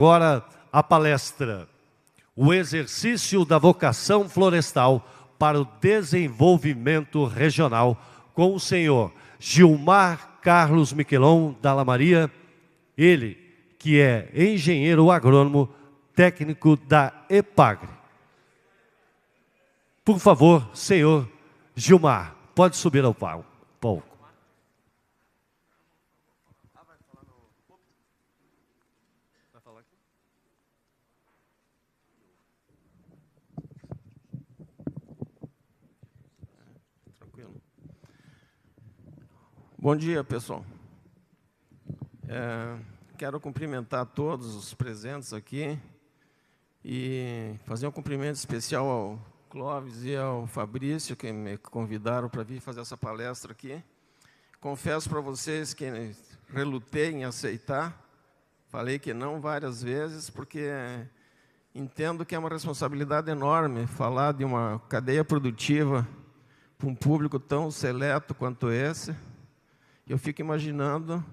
Agora a palestra, o exercício da vocação florestal para o desenvolvimento regional, com o senhor Gilmar Carlos Miquelon Dalla Maria, ele que é engenheiro agrônomo técnico da EPAGRE. Por favor, senhor Gilmar, pode subir ao palco. Bom dia, pessoal. Quero cumprimentar todos os presentes aqui e fazer um cumprimento especial ao Clóvis e ao Fabrício, que me convidaram para vir fazer essa palestra aqui. Confesso para vocês que relutei em aceitar, falei que não várias vezes, porque entendo que é uma responsabilidade enorme falar de uma cadeia produtiva para um público tão seleto quanto esse. Eu fico imaginando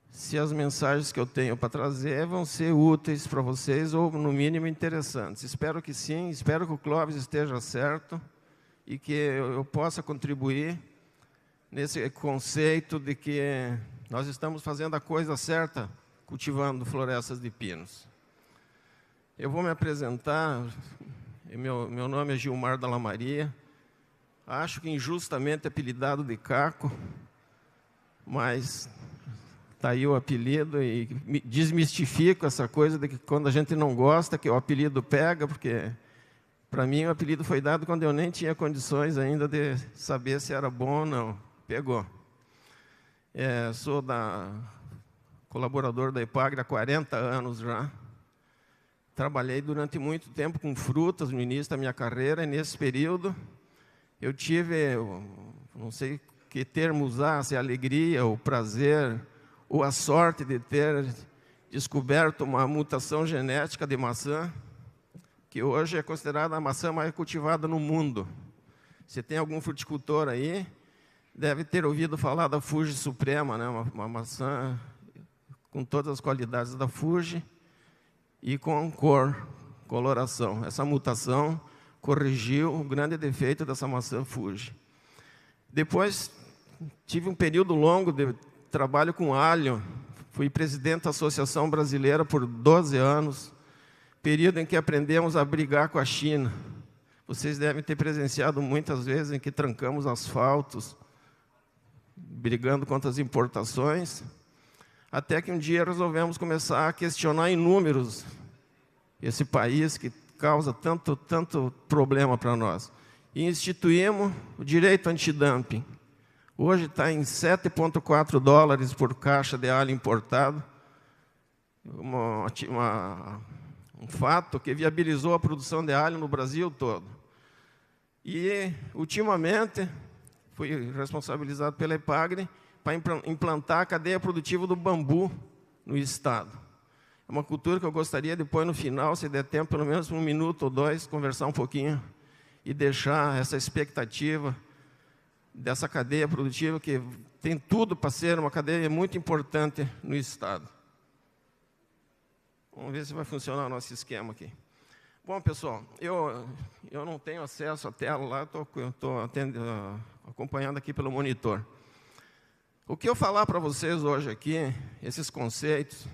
se as mensagens que eu tenho para trazer vão ser úteis para vocês ou, no mínimo, interessantes. Espero que sim, espero que o Clóvis esteja certo e que eu possa contribuir nesse conceito de que nós estamos fazendo a coisa certa, cultivando florestas de pinos. Eu vou me apresentar, meu nome é Gilmar Dalla Maria, acho que injustamente apelidado de Caco, mas está aí o apelido e desmistifico essa coisa de que quando a gente não gosta, que o apelido pega, porque para mim o apelido foi dado quando eu nem tinha condições ainda de saber se era bom ou não. Pegou. Sou colaborador da EPAGRE há 40 anos já. Trabalhei durante muito tempo com frutas no início da minha carreira, e nesse período eu tive, não sei que termo usar, se é alegria, o prazer, ou a sorte de ter descoberto uma mutação genética de maçã, que hoje é considerada a maçã mais cultivada no mundo. Se tem algum fruticultor aí, deve ter ouvido falar da Fuji Suprema, né? Uma maçã com todas as qualidades da Fuji e com coloração. Essa mutação corrigiu o grande defeito dessa maçã Fuji. Depois, tive um período longo de trabalho com alho. Fui presidente da Associação Brasileira por 12 anos, período em que aprendemos a brigar com a China. Vocês devem ter presenciado muitas vezes em que trancamos asfaltos, brigando contra as importações, até que um dia resolvemos começar a questionar em números esse país que causa tanto problema para nós. E instituímos o direito antidumping. Hoje está em 7,4 dólares por caixa de alho importado, um fato que viabilizou a produção de alho no Brasil todo. E, ultimamente, fui responsabilizado pela EPAGRE para implantar a cadeia produtiva do bambu no estado. É uma cultura que eu gostaria, depois, no final, se der tempo, pelo menos 1 minuto ou 2, conversar um pouquinho e deixar essa expectativa dessa cadeia produtiva que tem tudo para ser uma cadeia muito importante no estado. Vamos ver se vai funcionar o nosso esquema aqui. Bom, pessoal, eu não tenho acesso à tela lá, estou acompanhando aqui pelo monitor. O que eu falar para vocês hoje aqui, esses conceitos,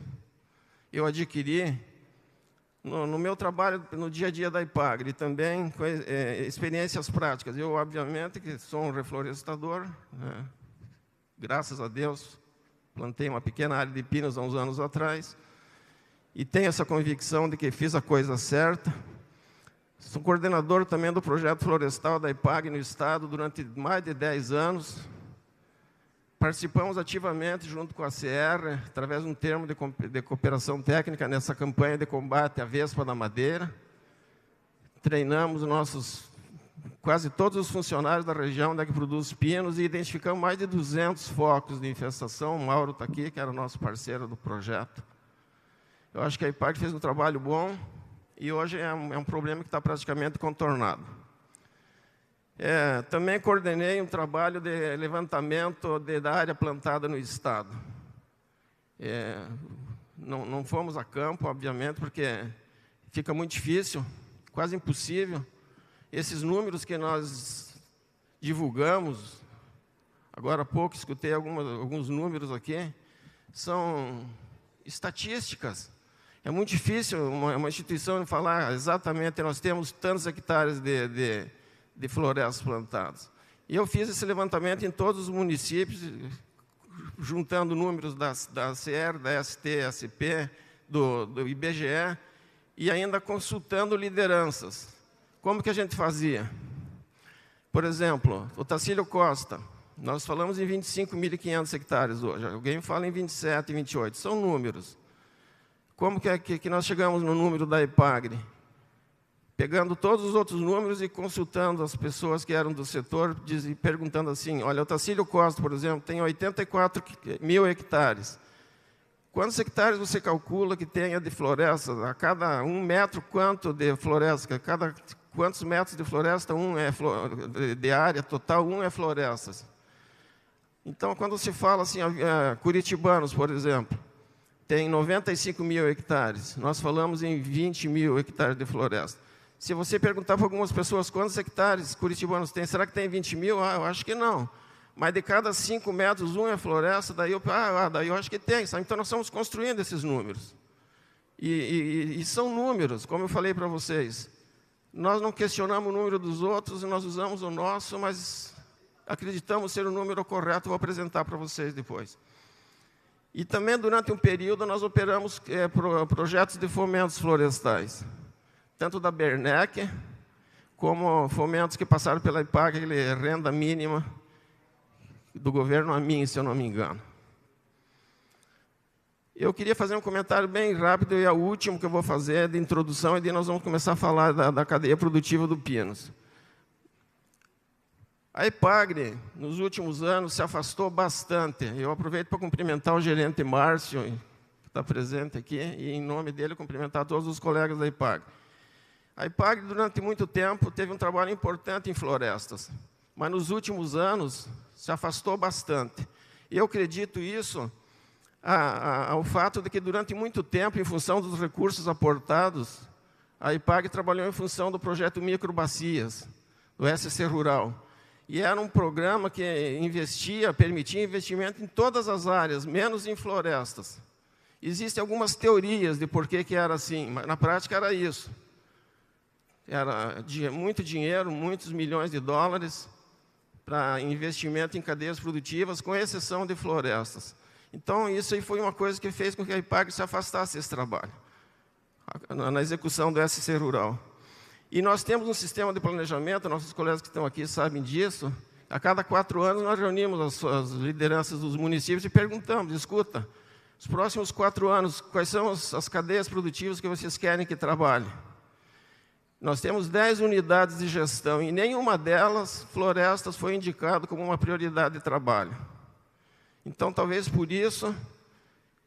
eu adquiri no meu trabalho, no dia a dia da EPAGRE, e também com experiências práticas. Eu, obviamente, que sou um reflorestador, né? Graças a Deus, plantei uma pequena área de pinos há uns anos atrás, e tenho essa convicção de que fiz a coisa certa. Sou coordenador também do projeto florestal da EPAGRE no estado durante mais de 10 anos. Participamos ativamente, junto com a CR, através de um termo de cooperação técnica nessa campanha de combate à vespa da madeira. Treinamos quase todos os funcionários da região que produz pinos e identificamos mais de 200 focos de infestação. O Mauro está aqui, que era o nosso parceiro do projeto. Eu acho que a EPAGRE fez um trabalho bom e hoje é um problema que está praticamente contornado. Também coordenei um trabalho de levantamento da área plantada no estado. não fomos a campo, obviamente, porque fica muito difícil, quase impossível. Esses números que nós divulgamos, agora há pouco escutei alguns números aqui, são estatísticas. É muito difícil uma instituição falar exatamente, nós temos tantos hectares de florestas plantadas. E eu fiz esse levantamento em todos os municípios, juntando números da CR, da ST-SP, do IBGE, e ainda consultando lideranças. Como que a gente fazia? Por exemplo, o Tacílio Costa, nós falamos em 25.500 hectares hoje, alguém fala em 27, 28, são números. Como que nós chegamos no número da EPAGRE? Pegando todos os outros números e consultando as pessoas que eram do setor, perguntando assim, olha, o Tacílio Costa, por exemplo, tem 84.000 hectares. Quantos hectares você calcula que tenha de floresta? A cada 1 metro, quanto de floresta? Quantos metros de floresta? De área total, 1 é florestas. Então, quando se fala assim, curitibanos, por exemplo, tem 95.000 hectares. Nós falamos em 20.000 hectares de floresta. Se você perguntar para algumas pessoas quantos hectares curitibanos tem, será que tem 20.000? Eu acho que não. Mas de cada 5 metros, 1 é floresta, daí eu acho que tem. Sabe? Então, nós estamos construindo esses números. E são números, como eu falei para vocês. Nós não questionamos o número dos outros, nós usamos o nosso, mas acreditamos ser o número correto, vou apresentar para vocês depois. E também, durante um período, nós operamos projetos de fomentos florestais. Tanto da Bernec, como fomentos que passaram pela IPAG, aquele renda mínima do governo AMIN, se eu não me engano. Eu queria fazer um comentário bem rápido, e é o último que eu vou fazer de introdução, e daí nós vamos começar a falar da cadeia produtiva do Pinos. A EPAGRE, nos últimos anos, se afastou bastante. Eu aproveito para cumprimentar o gerente Márcio, que está presente aqui, e, em nome dele, cumprimentar todos os colegas da EPAGRE. A EPAGRE, durante muito tempo, teve um trabalho importante em florestas, mas, nos últimos anos, se afastou bastante. E eu acredito isso ao fato de que, durante muito tempo, em função dos recursos aportados, a EPAGRE trabalhou em função do projeto Microbacias, do SC Rural. E era um programa que permitia investimento em todas as áreas, menos em florestas. Existem algumas teorias de por que era assim, mas na prática era isso. Era muito dinheiro, muitos milhões de dólares para investimento em cadeias produtivas, com exceção de florestas. Então, isso aí foi uma coisa que fez com que a EPAGRE se afastasse desse trabalho, na execução do SC Rural. E nós temos um sistema de planejamento, nossos colegas que estão aqui sabem disso. A cada 4 anos, nós reunimos as lideranças dos municípios e perguntamos, escuta, os próximos 4 anos, quais são as cadeias produtivas que vocês querem que trabalhe? Nós temos 10 unidades de gestão, e nenhuma delas, florestas, foi indicado como uma prioridade de trabalho. Então, talvez por isso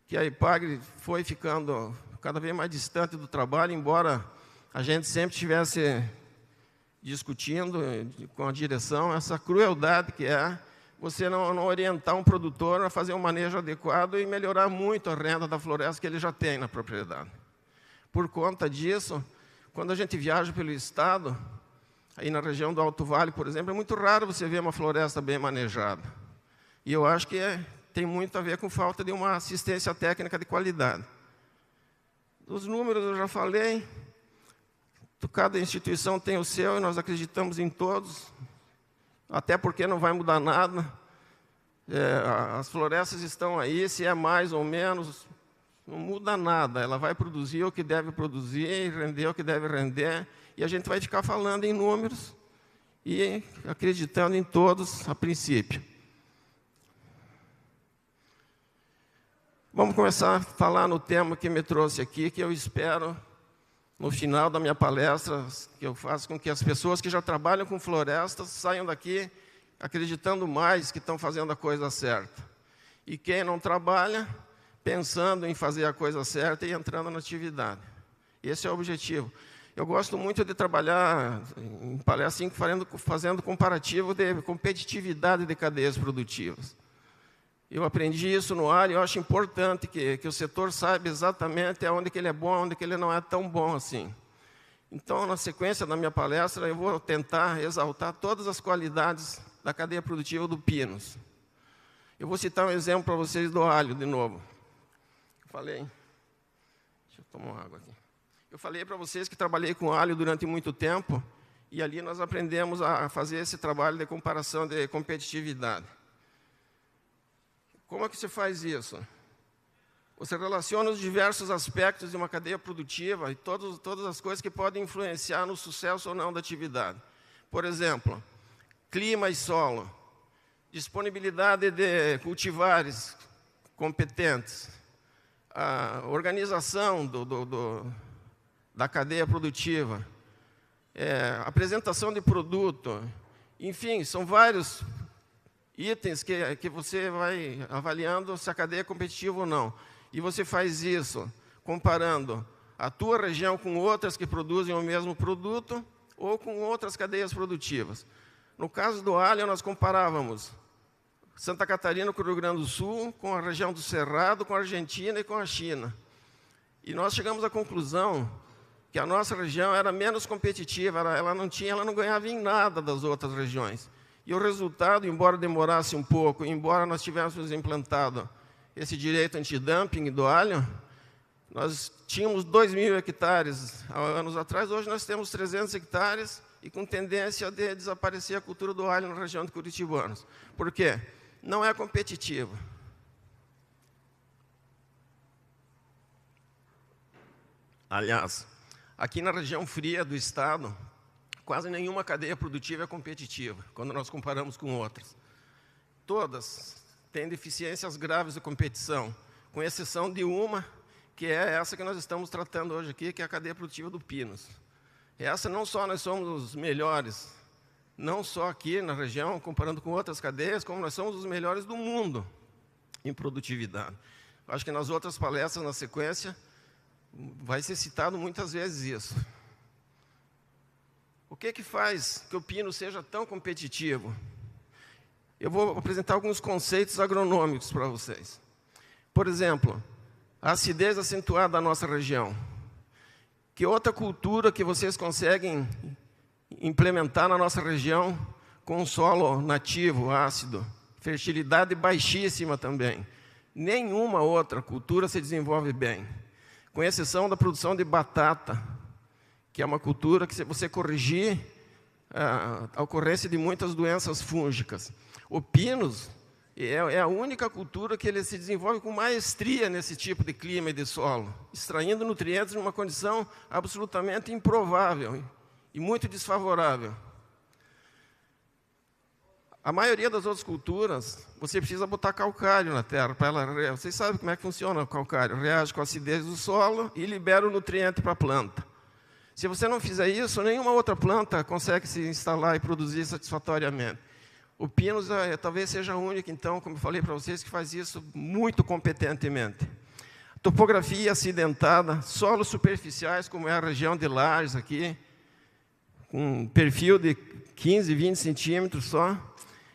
que a EPAGRE foi ficando cada vez mais distante do trabalho, embora a gente sempre estivesse discutindo com a direção essa crueldade que é você não orientar um produtor a fazer um manejo adequado e melhorar muito a renda da floresta que ele já tem na propriedade. Por conta disso, quando a gente viaja pelo estado, aí na região do Alto Vale, por exemplo, é muito raro você ver uma floresta bem manejada. E eu acho que tem muito a ver com falta de uma assistência técnica de qualidade. Os números eu já falei, cada instituição tem o seu e nós acreditamos em todos, até porque não vai mudar nada. As florestas estão aí, se é mais ou menos, não muda nada. Ela vai produzir o que deve produzir, render o que deve render, e a gente vai ficar falando em números e acreditando em todos a princípio. Vamos começar a falar no tema que me trouxe aqui, que eu espero, no final da minha palestra, que eu faço com que as pessoas que já trabalham com florestas saiam daqui acreditando mais que estão fazendo a coisa certa. E quem não trabalha, pensando em fazer a coisa certa e entrando na atividade. Esse é o objetivo. Eu gosto muito de trabalhar em palestra assim, fazendo comparativo de competitividade de cadeias produtivas. Eu aprendi isso no alho, eu acho importante que o setor saiba exatamente onde que ele é bom, onde que ele não é tão bom assim. Então, na sequência da minha palestra, eu vou tentar exaltar todas as qualidades da cadeia produtiva do Pinos. Eu vou citar um exemplo para vocês do alho, de novo. Deixa eu tomar uma água aqui. Eu falei para vocês que trabalhei com alho durante muito tempo, e ali nós aprendemos a fazer esse trabalho de comparação de competitividade. Como é que se faz isso? Você relaciona os diversos aspectos de uma cadeia produtiva e todas as coisas que podem influenciar no sucesso ou não da atividade. Por exemplo, clima e solo, disponibilidade de cultivares competentes, a organização da cadeia produtiva, apresentação de produto, enfim, são vários itens que você vai avaliando se a cadeia é competitiva ou não. E você faz isso comparando a tua região com outras que produzem o mesmo produto ou com outras cadeias produtivas. No caso do alho, nós comparávamos Santa Catarina com o Rio Grande do Sul, com a região do Cerrado, com a Argentina e com a China. E nós chegamos à conclusão que a nossa região era menos competitiva, ela não ganhava em nada das outras regiões. E o resultado, embora demorasse um pouco, embora nós tivéssemos implantado esse direito antidumping do alho, nós tínhamos 2.000 hectares há anos atrás, hoje nós temos 300 hectares e com tendência de desaparecer a cultura do alho na região de Curitibanos. Por quê? Não é competitiva. Aliás, aqui na região fria do estado, quase nenhuma cadeia produtiva é competitiva, quando nós comparamos com outras. Todas têm deficiências graves de competição, com exceção de uma, que é essa que nós estamos tratando hoje aqui, que é a cadeia produtiva do Pinos. Essa não só nós somos os melhores, não só aqui na região, comparando com outras cadeias, como nós somos os melhores do mundo em produtividade. Acho que nas outras palestras, na sequência, vai ser citado muitas vezes isso. O que faz que o pino seja tão competitivo? Eu vou apresentar alguns conceitos agronômicos para vocês. Por exemplo, a acidez acentuada da nossa região. Que outra cultura que vocês conseguem implementar na nossa região com um solo nativo, ácido, fertilidade baixíssima também? Nenhuma outra cultura se desenvolve bem, com exceção da produção de batata, que é uma cultura que, se você corrigir a ocorrência de muitas doenças fúngicas. O Pinos é a única cultura que ele se desenvolve com maestria nesse tipo de clima e de solo, extraindo nutrientes numa condição absolutamente improvável e muito desfavorável. A maioria das outras culturas, você precisa botar calcário na terra para ela. Vocês sabem como é que funciona o calcário? Reage com a acidez do solo e libera o nutriente para a planta. Se você não fizer isso, nenhuma outra planta consegue se instalar e produzir satisfatoriamente. O Pinos talvez seja a única, então, como eu falei para vocês, que faz isso muito competentemente. Topografia acidentada, solos superficiais, como é a região de Lages aqui, com um perfil de 15, 20 centímetros só.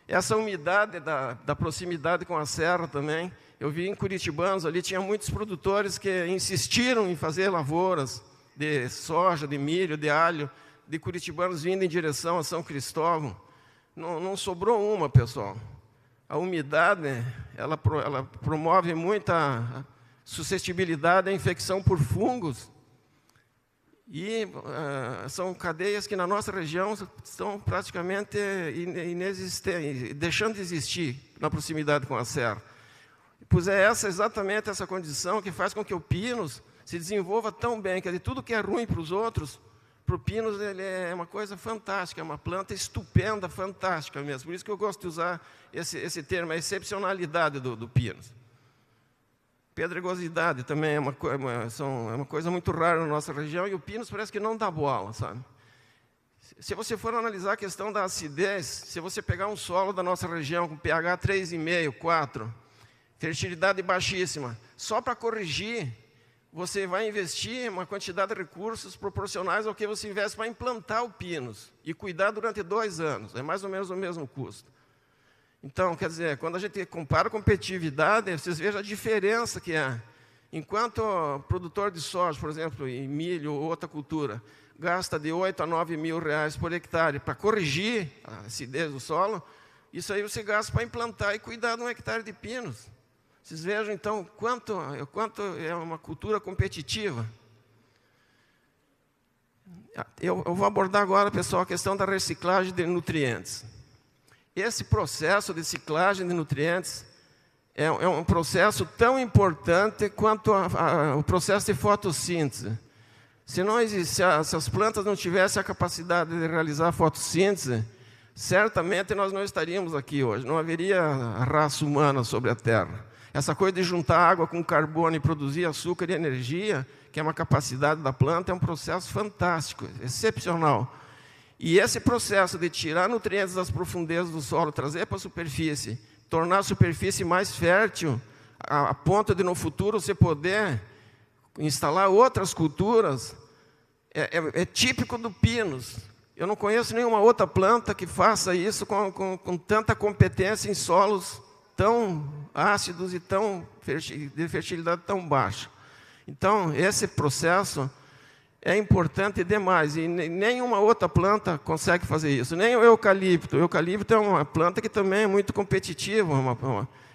Essa umidade da proximidade com a serra também. Eu vi em Curitibanos, ali tinha muitos produtores que insistiram em fazer lavouras de soja, de milho, de alho, de Curitibanos vindo em direção a São Cristóvão. Não sobrou uma, pessoal. A umidade, ela promove muita suscetibilidade à infecção por fungos. E são cadeias que na nossa região estão praticamente inexistentes, deixando de existir na proximidade com a serra. Pois é exatamente essa condição que faz com que o Pinos se desenvolva tão bem. Quer dizer, tudo que é ruim para os outros, para o Pinos ele é uma coisa fantástica, é uma planta estupenda, fantástica mesmo. Por isso que eu gosto de usar esse termo, a excepcionalidade do Pinos. Pedregosidade também é uma coisa muito rara na nossa região, e o Pinos parece que não dá bola, sabe? Se você for analisar a questão da acidez, se você pegar um solo da nossa região com pH 3,5, 4, fertilidade baixíssima, só para corrigir, você vai investir uma quantidade de recursos proporcionais ao que você investe para implantar o Pinos e cuidar durante 2 anos. É mais ou menos o mesmo custo. Então, quer dizer, quando a gente compara competitividade, vocês vejam a diferença que é. Enquanto o produtor de soja, por exemplo, em milho ou outra cultura, gasta de 8 a 9 mil reais por hectare para corrigir a acidez do solo, isso aí você gasta para implantar e cuidar de um hectare de pinos. Vocês vejam, então, quanto é uma cultura competitiva. Eu vou abordar agora, pessoal, a questão da reciclagem de nutrientes. Esse processo de ciclagem de nutrientes é um processo tão importante quanto o processo de fotossíntese. Se as plantas não tivessem a capacidade de realizar a fotossíntese, certamente nós não estaríamos aqui hoje, não haveria raça humana sobre a Terra. Essa coisa de juntar água com carbono e produzir açúcar e energia, que é uma capacidade da planta, é um processo fantástico, excepcional. E esse processo de tirar nutrientes das profundezas do solo, trazer para a superfície, tornar a superfície mais fértil, a ponto de no futuro você poder instalar outras culturas, é típico do pinus. Eu não conheço nenhuma outra planta que faça isso com tanta competência em solos tão ácidos e de fertilidade tão baixa. Então, esse processo é importante demais, e nenhuma outra planta consegue fazer isso, nem o eucalipto. O eucalipto é uma planta que também é muito competitiva,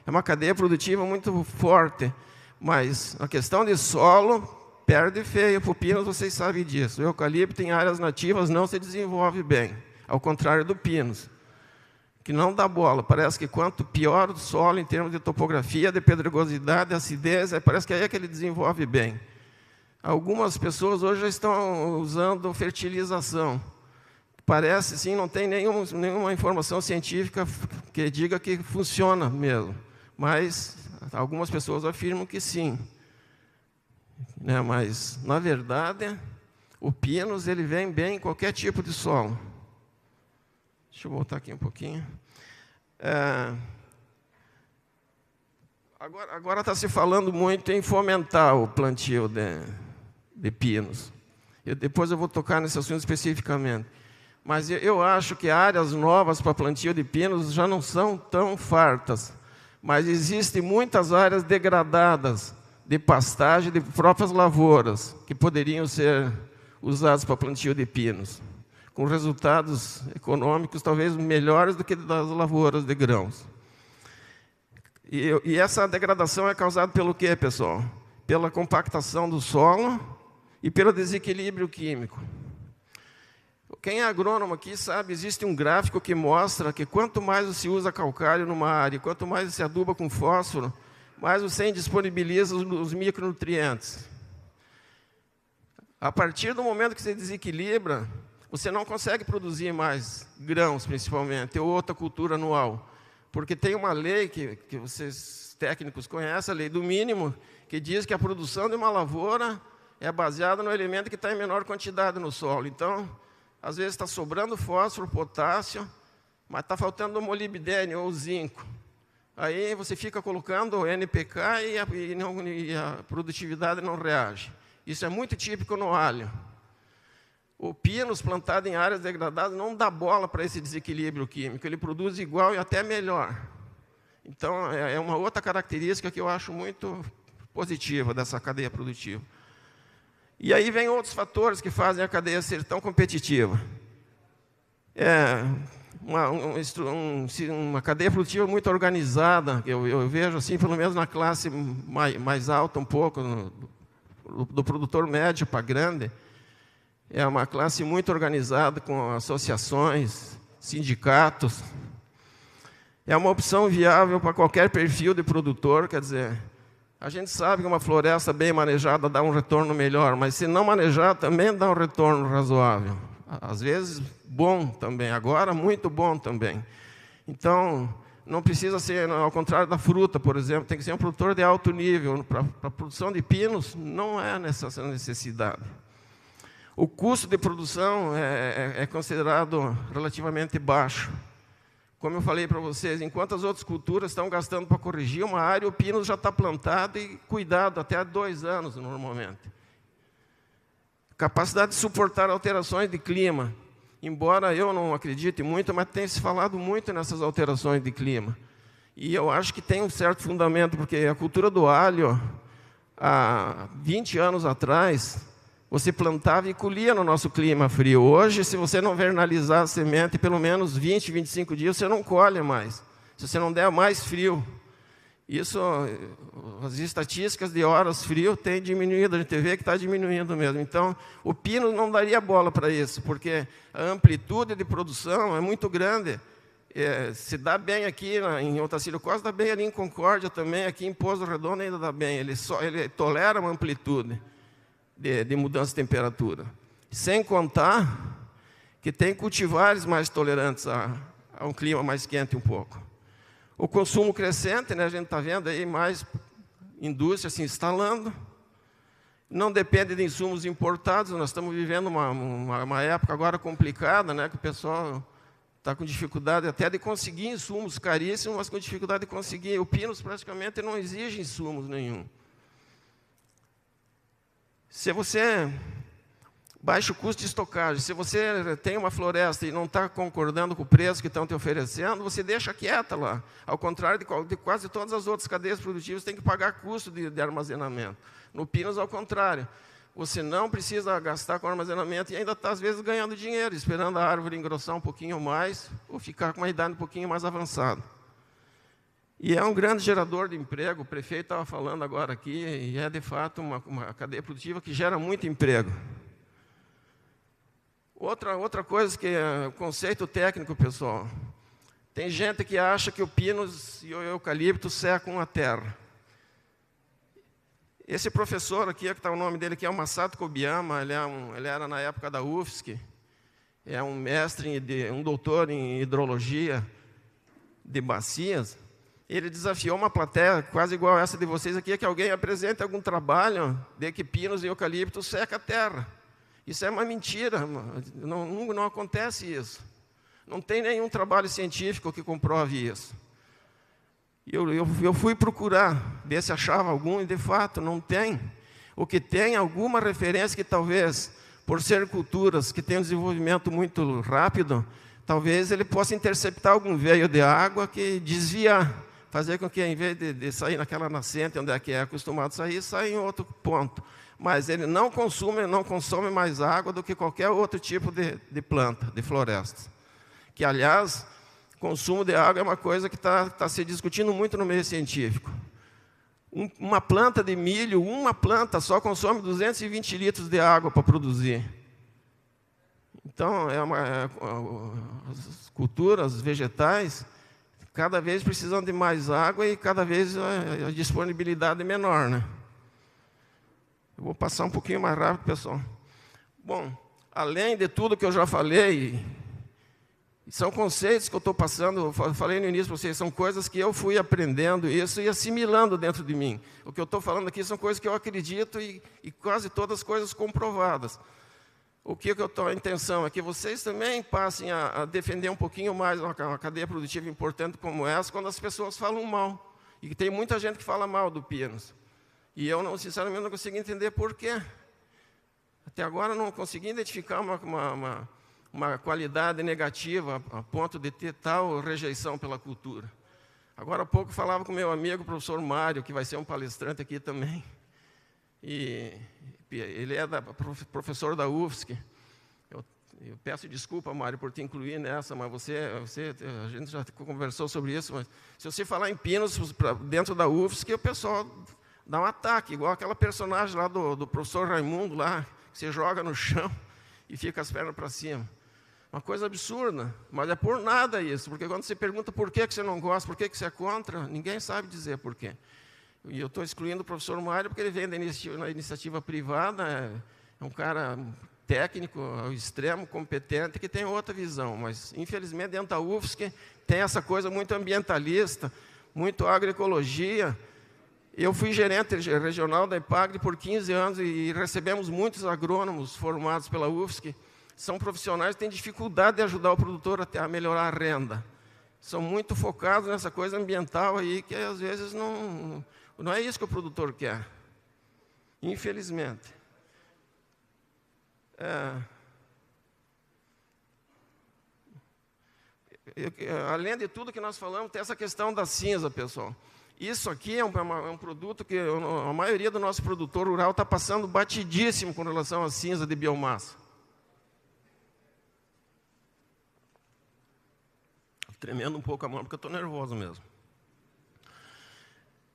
é uma cadeia produtiva muito forte, mas a questão de solo perde feio. Para o pinus, vocês sabem disso. O eucalipto em áreas nativas não se desenvolve bem, ao contrário do pinus, que não dá bola. Parece que quanto pior o solo em termos de topografia, de pedregosidade, acidez, parece que aí é que ele desenvolve bem. Algumas pessoas hoje já estão usando fertilização. Parece, sim, não tem nenhuma informação científica que diga que funciona mesmo. Mas algumas pessoas afirmam que sim. Mas, na verdade, o pinus ele vem bem em qualquer tipo de solo. Deixa eu voltar aqui um pouquinho. Agora está se falando muito em fomentar o plantio de pinos. Depois eu vou tocar nesse assunto especificamente. Mas eu acho que áreas novas para plantio de pinos já não são tão fartas. Mas existem muitas áreas degradadas de pastagem de próprias lavouras que poderiam ser usadas para plantio de pinos, com resultados econômicos talvez melhores do que das lavouras de grãos. E essa degradação é causada pelo quê, pessoal? Pela compactação do solo e pelo desequilíbrio químico. Quem é agrônomo aqui sabe, existe um gráfico que mostra que quanto mais se usa calcário numa área, quanto mais se aduba com fósforo, mais você indisponibiliza os micronutrientes. A partir do momento que você desequilibra, você não consegue produzir mais grãos, principalmente, ou outra cultura anual. Porque tem uma lei que vocês técnicos conhecem, a lei do mínimo, que diz que a produção de uma lavoura é baseada no elemento que está em menor quantidade no solo. Então, às vezes está sobrando fósforo, potássio, mas está faltando molibdênio ou zinco. Aí você fica colocando o NPK e a produtividade não reage. Isso é muito típico no alho. O pinus plantado em áreas degradadas não dá bola para esse desequilíbrio químico. Ele produz igual e até melhor. Então, é uma outra característica que eu acho muito positiva dessa cadeia produtiva. E aí vem outros fatores que fazem a cadeia ser tão competitiva. Uma cadeia produtiva muito organizada, eu vejo assim, pelo menos na classe mais alta um pouco, do produtor médio para grande, é uma classe muito organizada, com associações, sindicatos. É uma opção viável para qualquer perfil de produtor, quer dizer, a gente sabe que uma floresta bem manejada dá um retorno melhor, mas se não manejar também dá um retorno razoável. Às vezes bom também, agora muito bom também. Então, não precisa ser, ao contrário da fruta, por exemplo, tem que ser um produtor de alto nível. Para a produção de pinos, não é essa necessidade. O custo de produção é considerado relativamente baixo. Como eu falei para vocês, enquanto as outras culturas estão gastando para corrigir uma área, o pino já está plantado e cuidado até 2 anos, normalmente. Capacidade de suportar alterações de clima. embora eu não acredite muito, mas tem se falado muito nessas alterações de clima. E eu acho que tem um certo fundamento, porque a cultura do alho, há 20 anos atrás, você plantava e colhia no nosso clima frio. Hoje, se você não vernalizar a semente, pelo menos 20, 25 dias, você não colhe mais. Se você não der mais frio. Isso, as estatísticas de horas frio têm diminuído, a gente vê que está diminuindo mesmo. Então, o pino não daria bola para isso, porque a amplitude de produção é muito grande. Se dá bem aqui em Otacílio Costa, dá bem ali em Concórdia também, aqui em Pouso Redondo ainda dá bem. Ele tolera uma amplitude de mudança de temperatura. Sem contar que tem cultivares mais tolerantes a um clima mais quente um pouco. O consumo crescente, né, a gente está vendo aí mais indústria se instalando. Não depende de insumos importados, nós estamos vivendo uma época agora complicada, né, que o pessoal está com dificuldade até de conseguir insumos caríssimos, mas com dificuldade de conseguir. O Pinos praticamente não exige insumos nenhum. Se você baixa o custo de estocagem, se você tem uma floresta e não está concordando com o preço que estão te oferecendo, você deixa quieta lá. Ao contrário de quase todas as outras cadeias produtivas, tem que pagar custo de armazenamento. No Pinos, ao contrário. Você não precisa gastar com armazenamento e ainda está, às vezes, ganhando dinheiro, esperando a árvore engrossar um pouquinho mais ou ficar com uma idade um pouquinho mais avançada. E é um grande gerador de emprego, o prefeito estava falando agora aqui, e é, de fato, uma cadeia produtiva que gera muito emprego. Outra coisa que é o conceito técnico, pessoal. Tem gente que acha que o pinus e o eucalipto secam a terra. Esse professor aqui, que está o nome dele aqui, é o Masato Kobayama, ele era na época da UFSC, é um mestre, um doutor em hidrologia de bacias. Ele desafiou uma plateia quase igual a essa de vocês aqui, que alguém apresente algum trabalho de que pinus e eucalipto seca a terra. Isso é uma mentira, não acontece isso. Não tem nenhum trabalho científico que comprove isso. Eu fui procurar, ver se achava algum, e de fato não tem. O que tem é alguma referência que talvez, por ser culturas que têm um desenvolvimento muito rápido, talvez ele possa interceptar algum veio de água que desvia, fazer com que, em vez de sair naquela nascente, onde é que é acostumado a sair, saia em outro ponto. Mas ele não consome mais água do que qualquer outro tipo de planta, de floresta. Que, aliás, consumo de água é uma coisa que está se discutindo muito no meio científico. Uma planta de milho, uma planta só consome 220 litros de água para produzir. Então, as culturas vegetais, cada vez precisam de mais água e cada vez a disponibilidade é menor, né? Eu vou passar um pouquinho mais rápido, pessoal. Bom, além de tudo que eu já falei, são conceitos que eu estou passando, eu falei no início para vocês, são coisas que eu fui aprendendo isso e assimilando dentro de mim. O que eu estou falando aqui são coisas que eu acredito e quase todas coisas comprovadas. O que eu estou, a intenção é que vocês também passem a defender um pouquinho mais uma cadeia produtiva importante como essa, quando as pessoas falam mal. E tem muita gente que fala mal do Pinos. E eu, sinceramente, não consigo entender por quê. Até agora, não consegui identificar uma qualidade negativa a ponto de ter tal rejeição pela cultura. Agora há pouco falava com meu amigo, o professor Mário, que vai ser um palestrante aqui também. E ele é professor da UFSC. Eu peço desculpa, Mário, por te incluir nessa, mas a gente já conversou sobre isso. Mas se você falar em Pinos dentro da UFSC, o pessoal dá um ataque, igual aquela personagem lá do professor Raimundo, lá, que você joga no chão e fica as pernas para cima. Uma coisa absurda, mas é por nada isso, porque quando você pergunta por que você não gosta, por que você é contra, ninguém sabe dizer por quê. E eu estou excluindo o professor Mário, porque ele vem da iniciativa privada, é um cara técnico, ao extremo, competente, que tem outra visão, mas, infelizmente, dentro da UFSC, tem essa coisa muito ambientalista, muito agroecologia. Eu fui gerente regional da EPAGRE por 15 anos e recebemos muitos agrônomos formados pela UFSC. São profissionais que têm dificuldade de ajudar o produtor a melhorar a renda. São muito focados nessa coisa ambiental aí, que às vezes não é isso que o produtor quer. Infelizmente. além de tudo que nós falamos, tem essa questão da cinza, pessoal. Isso aqui é um produto que a maioria do nosso produtor rural está passando batidíssimo com relação à cinza de biomassa. Tremendo um pouco a mão, porque eu estou nervoso mesmo.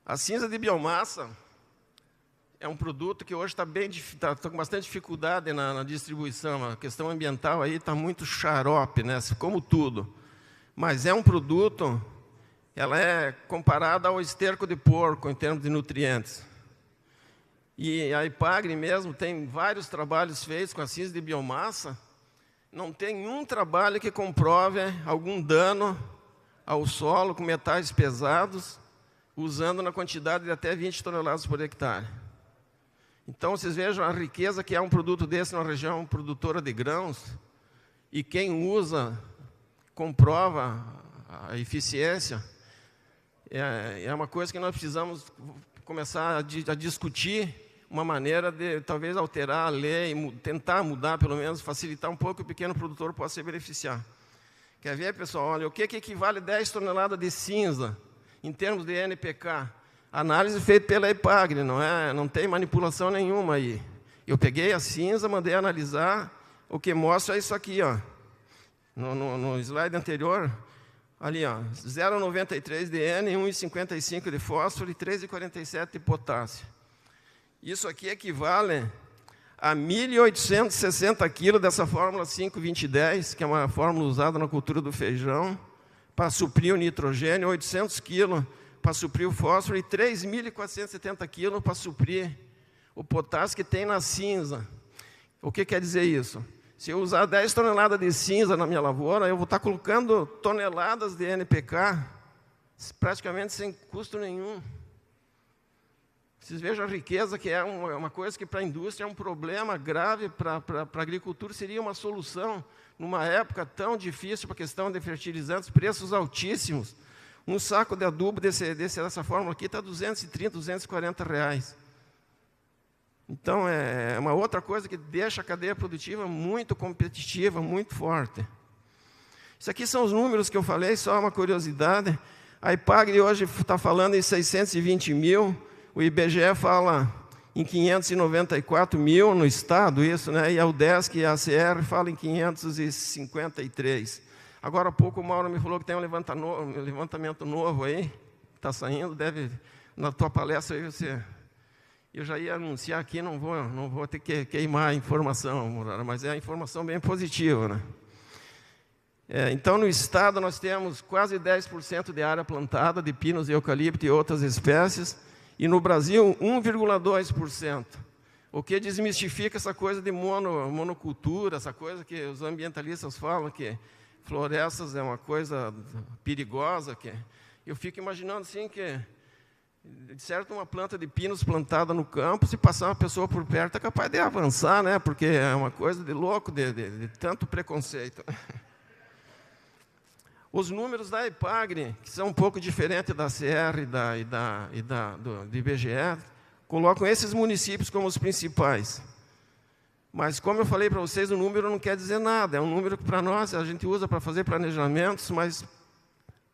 A cinza de biomassa é um produto que hoje está com bastante dificuldade na distribuição. A questão ambiental aí está muito xarope, né? Como tudo. Mas é um produto, ela é comparada ao esterco de porco em termos de nutrientes. E a Ipagre mesmo tem vários trabalhos feitos com a cinza de biomassa. Não tem um trabalho que comprove algum dano ao solo com metais pesados, usando na quantidade de até 20 toneladas por hectare. Então, vocês vejam a riqueza que é um produto desse na região produtora de grãos, e quem usa comprova a eficiência. É uma coisa que nós precisamos começar a discutir, uma maneira de talvez alterar a lei, tentar mudar, pelo menos, facilitar um pouco que o pequeno produtor possa se beneficiar. Quer ver, pessoal? Olha, o que equivale a 10 toneladas de cinza, em termos de NPK? Análise feita pela Ipagre, não tem manipulação nenhuma aí. Eu peguei a cinza, mandei analisar, o que mostra é isso aqui, ó. No slide anterior, ali, ó, 0,93 de N, 1,55 de fósforo e 3,47 de potássio. Isso aqui equivale a 1.860 quilos dessa fórmula 5,20,10, que é uma fórmula usada na cultura do feijão, para suprir o nitrogênio, 800 quilos para suprir o fósforo e 3.470 quilos para suprir o potássio que tem na cinza. O que quer dizer isso? Se eu usar 10 toneladas de cinza na minha lavoura, eu vou estar colocando toneladas de NPK, praticamente sem custo nenhum. Vocês vejam a riqueza que é uma coisa que para a indústria é um problema grave, para a agricultura seria uma solução, numa época tão difícil para a questão de fertilizantes, preços altíssimos. Um saco de adubo dessa fórmula aqui está R$ 230, R$ 240. Então, é uma outra coisa que deixa a cadeia produtiva muito competitiva, muito forte. Isso aqui são os números que eu falei, só uma curiosidade. A Ipagre hoje está falando em 620 mil, o IBGE fala em 594 mil no estado, isso, né? E a UDESC e a ACR falam em 553. Agora há pouco o Mauro me falou que tem um levantamento novo aí, está saindo, na tua palestra aí eu já ia anunciar aqui, não vou ter que queimar a informação, Murara, mas é a informação bem positiva, né? Então, no estado, nós temos quase 10% de área plantada de pinos, eucalipto e outras espécies, e no Brasil, 1,2%. O que desmistifica essa coisa de monocultura, essa coisa que os ambientalistas falam, que florestas é uma coisa perigosa. Eu fico imaginando assim que, de certo, uma planta de pinos plantada no campo, se passar uma pessoa por perto, é capaz de avançar, né? Porque é uma coisa de louco, de tanto preconceito. Os números da Ipagre, que são um pouco diferentes da CR do IBGE, colocam esses municípios como os principais. Mas, como eu falei para vocês, o número não quer dizer nada. É um número que, para nós, a gente usa para fazer planejamentos, mas,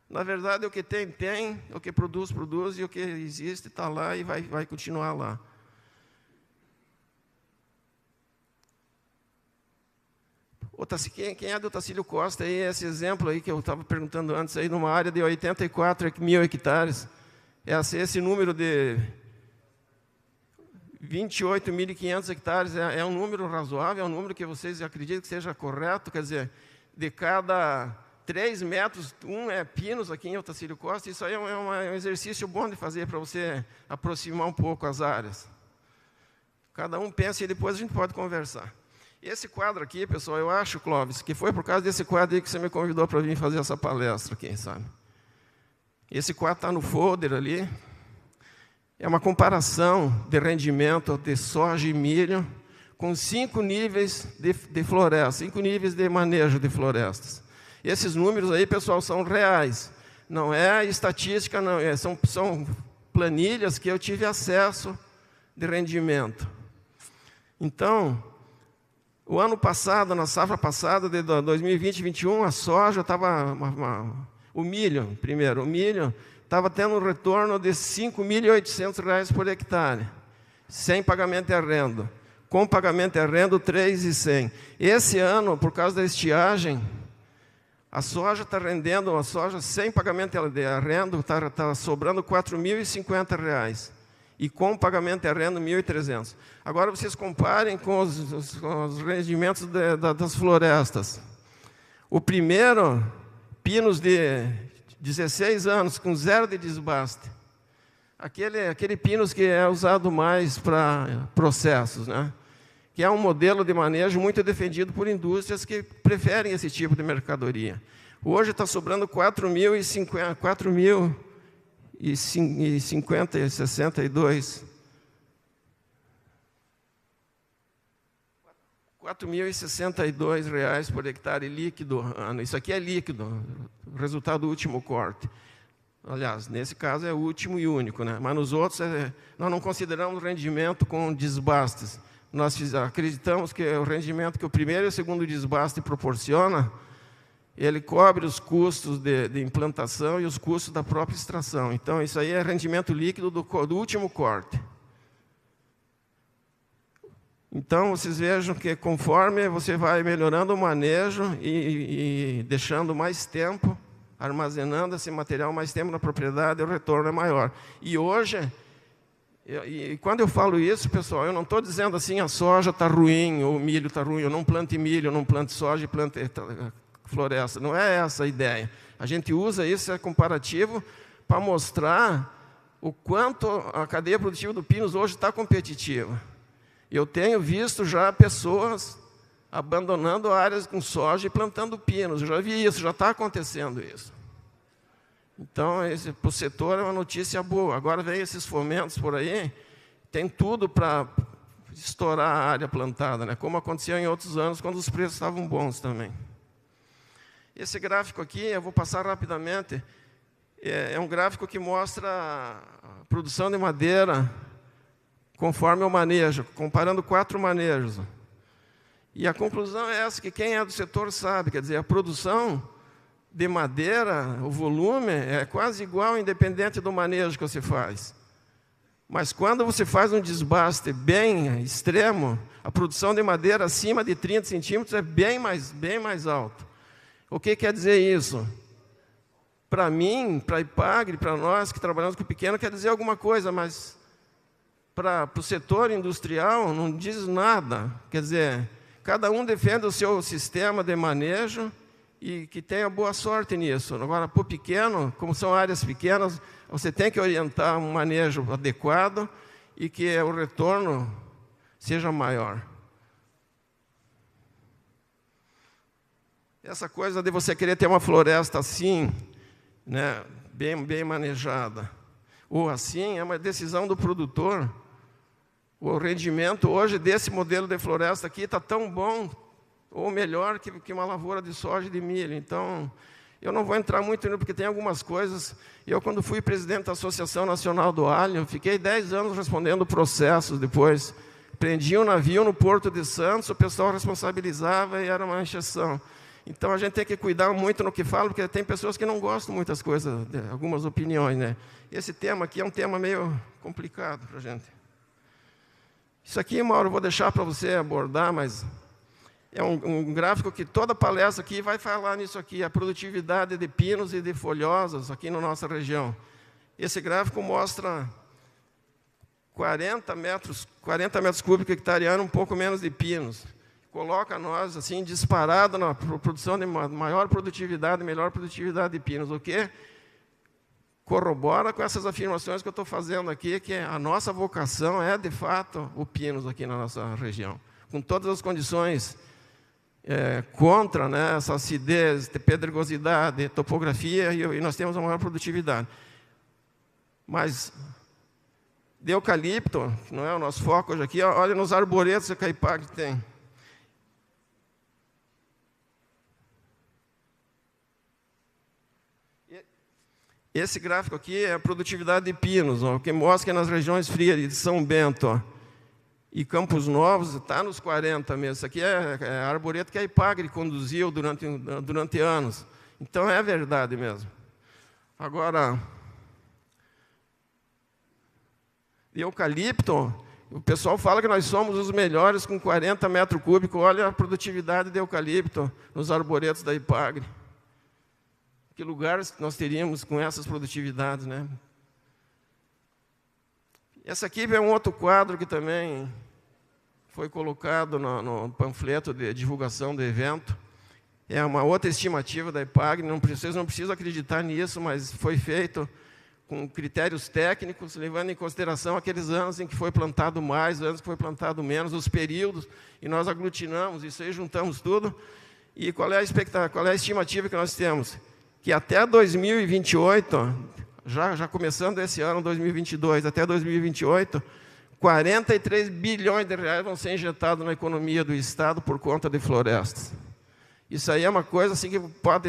na verdade, o que tem, o que produz, e o que existe está lá e vai continuar lá. Quem é do Tacílio Costa, aí, esse exemplo aí que eu estava perguntando antes, aí, numa área de 84 mil hectares, esse número de 28.500 hectares é um número razoável, é um número que vocês acreditam que seja correto, quer dizer, de cada 3 metros, um é pinos aqui em Otacílio Costa. Isso aí é um exercício bom de fazer para você aproximar um pouco as áreas. Cada um pensa e depois a gente pode conversar. Esse quadro aqui, pessoal, eu acho, Clóvis, que foi por causa desse quadro aí que você me convidou para vir fazer essa palestra aqui, sabe? Esse quadro está no folder ali. É uma comparação de rendimento de soja e milho com 5 níveis de floresta, 5 níveis de manejo de florestas. Esses números aí, pessoal, são reais. Não é estatística, não. São planilhas que eu tive acesso de rendimento. Então, O ano passado, na safra passada, de 2020-21, a soja estava... O milho, primeiro, o milho estava tendo um retorno de R$ 5.800 por hectare, sem pagamento de arrendo. Com pagamento de arrendo, R$ 3.100. Esse ano, por causa da estiagem, a soja está rendendo, a soja sem pagamento de arrendo, está sobrando R$ 4.050. E com pagamento de arrendo, R$ 1.300. Agora, vocês comparem com os rendimentos das florestas. O primeiro, pinos de 16 anos, com 0 de desbaste. Aquele pinos que é usado mais para processos, né? Que é um modelo de manejo muito defendido por indústrias que preferem esse tipo de mercadoria. Hoje está sobrando 4.062 reais por hectare líquido ano. Isso aqui é líquido, resultado do último corte. Aliás, nesse caso é o último e único, né? Mas nos outros, nós não consideramos rendimento com desbastes. Nós acreditamos que o rendimento que o primeiro e o segundo desbaste proporciona, ele cobre os custos de implantação e os custos da própria extração. Então, isso aí é rendimento líquido do último corte. Então, vocês vejam que conforme você vai melhorando o manejo e deixando mais tempo, armazenando esse material mais tempo na propriedade, o retorno é maior. E hoje, quando eu falo isso, pessoal, eu não estou dizendo assim, a soja está ruim, ou o milho está ruim, eu não plante milho, eu não plante soja e plante floresta. Não é essa a ideia. A gente usa isso, é comparativo, para mostrar o quanto a cadeia produtiva do Pinos hoje está competitiva. Eu tenho visto já pessoas abandonando áreas com soja e plantando pinos. Eu já vi isso, já está acontecendo isso. Então, para o setor é uma notícia boa. Agora vem esses fomentos por aí, tem tudo para estourar a área plantada, né? Como aconteceu em outros anos, quando os preços estavam bons também. Esse gráfico aqui, eu vou passar rapidamente, é um gráfico que mostra a produção de madeira conforme o manejo, comparando 4 manejos. E a conclusão é essa, que quem é do setor sabe, quer dizer, a produção de madeira, o volume é quase igual, independente do manejo que você faz. Mas quando você faz um desbaste bem extremo, a produção de madeira acima de 30 centímetros é bem mais alta. O que quer dizer isso? Para mim, para a IPAGRE, para nós que trabalhamos com pequeno, quer dizer alguma coisa, mas para o setor industrial não diz nada. Quer dizer, cada um defende o seu sistema de manejo e que tenha boa sorte nisso. Agora, para o pequeno, como são áreas pequenas, você tem que orientar um manejo adequado e que o retorno seja maior. Essa coisa de você querer ter uma floresta assim, né, bem manejada, ou assim, é uma decisão do produtor. O rendimento hoje desse modelo de floresta aqui está tão bom, ou melhor, que uma lavoura de soja e de milho. Então, eu não vou entrar muito nisso, porque tem algumas coisas. Eu, quando fui presidente da Associação Nacional do Alho, fiquei 10 anos respondendo processos depois. Prendi um navio no Porto de Santos, o pessoal responsabilizava e era uma encheção. Então, a gente tem que cuidar muito no que fala, porque tem pessoas que não gostam muito das coisas, de algumas opiniões, né? Esse tema aqui é um tema meio complicado para a gente. Isso aqui, Mauro, eu vou deixar para você abordar, mas é um gráfico que toda palestra aqui vai falar nisso aqui, a produtividade de pinos e de folhosas aqui na nossa região. Esse gráfico mostra 40 metros cúbicos hectare ano, um pouco menos de pinos. Coloca nós, assim, disparado na produção de maior produtividade, melhor produtividade de pinos, o que corrobora com essas afirmações que eu estou fazendo aqui, que a nossa vocação é, de fato, o pinos aqui na nossa região. Com todas as condições contra, né, essa acidez, pedregosidade, topografia, e nós temos a maior produtividade. Mas de eucalipto, não é o nosso foco hoje aqui, olha nos arboretos que a IPAGRE tem. Esse gráfico aqui é a produtividade de pinos, ó, que mostra que nas regiões frias de São Bento, ó, E Campos Novos está nos 40 mesmo. Isso aqui é arboreto que a Ipagre conduziu durante anos. Então é verdade mesmo. Agora, eucalipto, o pessoal fala que nós somos os melhores com 40 metros cúbicos. Olha a produtividade de eucalipto nos arboretos da Ipagre. Que lugares nós teríamos com essas produtividades, né? Essa aqui é um outro quadro que também foi colocado no panfleto de divulgação do evento. É uma outra estimativa da Ipagre, vocês não precisam acreditar nisso, mas foi feito com critérios técnicos, levando em consideração aqueles anos em que foi plantado mais, anos que foi plantado menos, os períodos, e nós aglutinamos isso aí, juntamos tudo. E qual é a estimativa que nós temos? Que até 2028... Já começando esse ano, 2022, até 2028, 43 bilhões de reais vão ser injetados na economia do Estado por conta de florestas. Isso aí é uma coisa assim, que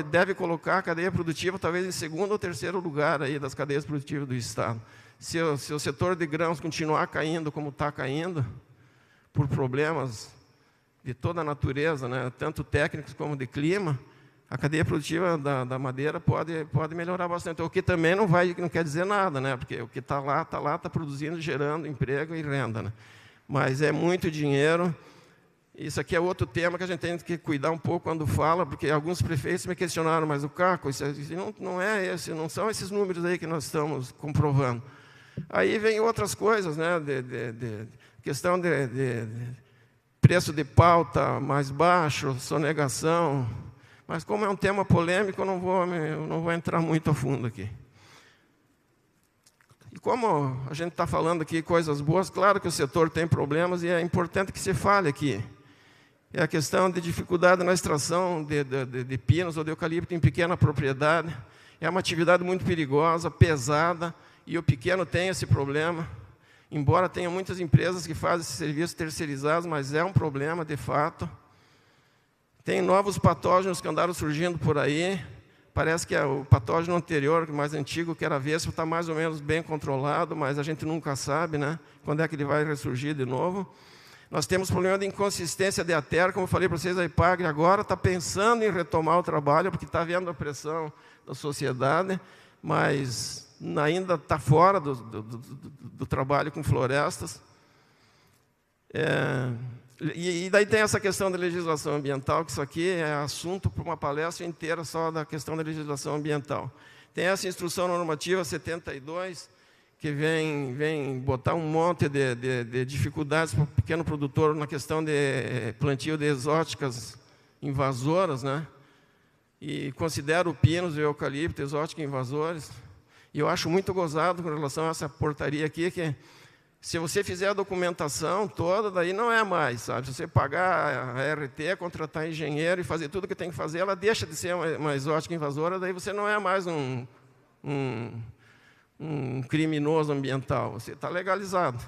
deve colocar a cadeia produtiva talvez em segundo ou terceiro lugar aí das cadeias produtivas do Estado. Se o setor de grãos continuar caindo como está caindo, por problemas de toda a natureza, né, tanto técnicos como de clima, a cadeia produtiva da madeira pode melhorar bastante. O que também não quer dizer nada, né? Porque o que está lá, está produzindo, gerando emprego e renda, né? Mas é muito dinheiro. Isso aqui é outro tema que a gente tem que cuidar um pouco quando fala, porque alguns prefeitos me questionaram, mas o Caco, isso não são esses números aí que nós estamos comprovando. Aí vem outras coisas, né? Questão de preço de pauta mais baixo, sonegação. Mas como é um tema polêmico, eu não vou entrar muito a fundo aqui. E como a gente está falando aqui coisas boas, claro que o setor tem problemas e é importante que se fale aqui. É a questão de dificuldade na extração de pinos ou de eucalipto em pequena propriedade. É uma atividade muito perigosa, pesada, e o pequeno tem esse problema. Embora tenha muitas empresas que fazem esse serviço terceirizados, mas é um problema de fato. Tem novos patógenos que andaram surgindo por aí. Parece que o patógeno anterior, mais antigo, que era a vespa, está mais ou menos bem controlado, mas a gente nunca sabe, né, quando é que ele vai ressurgir de novo. Nós temos problema de inconsistência de terra, como eu falei para vocês, a Ipagre agora está pensando em retomar o trabalho, porque está vendo a pressão da sociedade, mas ainda está fora do trabalho com florestas. E daí tem essa questão da legislação ambiental, que isso aqui é assunto para uma palestra inteira só da questão da legislação ambiental. Tem essa instrução normativa 72, que vem botar um monte de dificuldades para o pequeno produtor na questão de plantio de exóticas invasoras, né? E considera o pinos e o eucalipto exóticos invasores. E eu acho muito gozado com relação a essa portaria aqui, que se você fizer a documentação toda, daí não é mais, sabe? Se você pagar a RT, contratar engenheiro e fazer tudo o que tem que fazer, ela deixa de ser uma exótica invasora, daí você não é mais um criminoso ambiental, você está legalizado.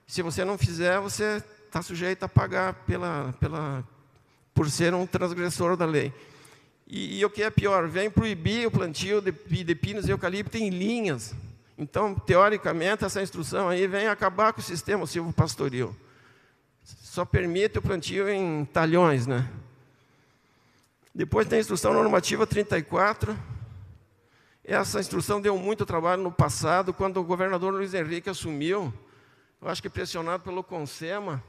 Se você não fizer, você está sujeito a pagar por ser um transgressor da lei. E o que é pior, vem proibir o plantio de pinos e eucalipto em linhas. Então, teoricamente, essa instrução aí vem acabar com o sistema silvopastoril. Só permite o plantio em talhões, né? Depois tem a instrução normativa 34. Essa instrução deu muito trabalho no passado, quando o governador Luiz Henrique assumiu, eu acho que pressionado pelo CONSEMA.